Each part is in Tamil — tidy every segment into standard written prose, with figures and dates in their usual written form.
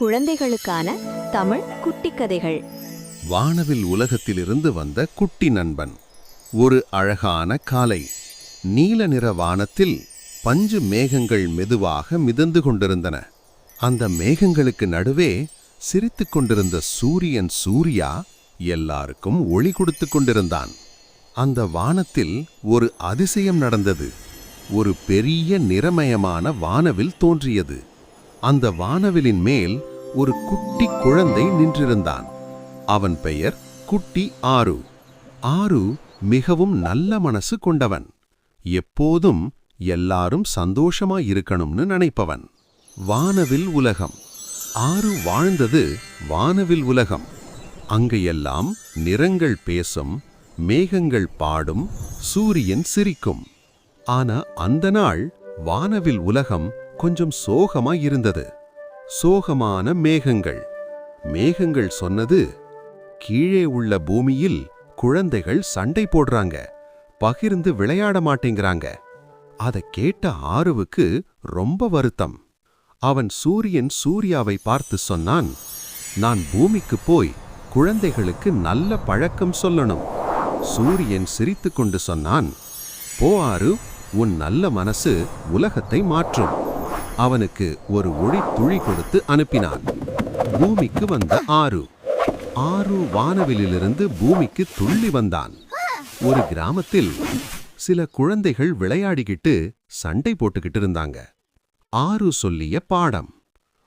குழந்தைகளுக்கான தமிழ் குட்டி கதைகள். வானவில் உலகத்திலிருந்து வந்த குட்டி நண்பன். ஒரு அழகான காலை. நீல நிற வானத்தில் பஞ்சு மேகங்கள் மெதுவாக மிதந்து கொண்டிருந்தன. அந்த மேகங்களுக்கு நடுவே சிரித்துக் கொண்டிருந்த சூரியன் சூர்யா எல்லாருக்கும் ஒளி கொடுத்து கொண்டிருந்தான். அந்த வானத்தில் ஒரு அதிசயம் நடந்தது. ஒரு பெரிய நிறமயமான வானவில் தோன்றியது. அந்த வானவிலின் மேல் ஒரு குட்டி குழந்தை நின்றிருந்தான். அவன் பெயர் குட்டி ஆரு. ஆரு மிகவும் நல்ல மனசு கொண்டவன். எப்போதும் எல்லாரும் சந்தோஷமாயிருக்கணும்னு நினைப்பவன். வானவில் உலகம். ஆரு வாழ்ந்தது வானவில் உலகம். அங்கையெல்லாம் நிறங்கள் பேசும், மேகங்கள் பாடும், சூரியன் சிரிக்கும். ஆனா அந்த நாள் வானவில் உலகம் கொஞ்சம் சோகமாயிருந்தது. சோகமான மேகங்கள். மேகங்கள் சொன்னது, கீழே உள்ள பூமியில் குழந்தைகள் சண்டை போடுறாங்க, பகிர்ந்து விளையாட மாட்டேங்கிறாங்க. அதை கேட்ட ஆருவுக்கு ரொம்ப வருத்தம். அவன் சூர்யாவை பார்த்து சொன்னான், நான் பூமிக்கு போய் குழந்தைகளுக்கு நல்ல பழக்கம் சொல்லணும். சூரியன் சிரித்துக்கொண்டு சொன்னான், போ ஆரு, உன் நல்ல மனசு உலகத்தை மாற்றும். அவனுக்கு ஒரு ஒளி துளி கொடுத்து அனுப்பினான். பூமிக்கு வந்த ஆரு. ஆரு வானவிலிருந்து பூமிக்கு துள்ளி வந்தான். ஒரு கிராமத்தில் சில குழந்தைகள் விளையாடிக்கிட்டு சண்டை போட்டுக்கிட்டு இருந்தாங்க. ஆரு சொல்லிய பாடம்.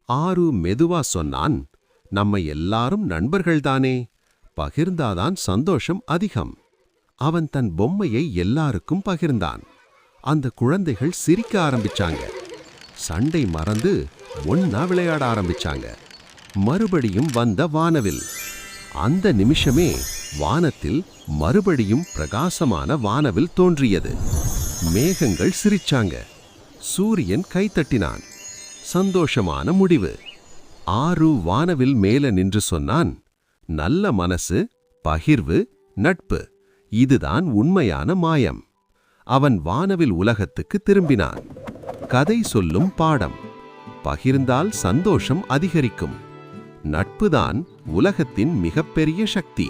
ஆரு மெதுவா சொன்னான், நம்ம எல்லாரும் நண்பர்கள்தானே, பகிர்ந்தாதான் சந்தோஷம் அதிகம். அவன் தன் பொம்மையை எல்லாருக்கும் பகிர்ந்தான். அந்த குழந்தைகள் சிரிக்க ஆரம்பிச்சாங்க. சண்டை மறந்து ஒன்னா விளையாட ஆரம்பிச்சாங்க. மறுபடியும் வந்த வானவில். அந்த நிமிஷமே வானத்தில் மறுபடியும் பிரகாசமான வானவில் தோன்றியது. மேகங்கள் சிரிச்சாங்க. சூரியன் கைத்தட்டினான். சந்தோஷமான முடிவு. ஆரு வானவில் மேல நின்று சொன்னான், நல்ல மனசு, பகிர்வு, நட்பு, இதுதான் உண்மையான மாயம். அவன் வானவில் உலகத்துக்கு திரும்பினான். கதை சொல்லும் பாடம். பகிர்ந்தால் சந்தோஷம் அதிகரிக்கும். நட்புதான் உலகத்தின் மிகப்பெரிய சக்தி.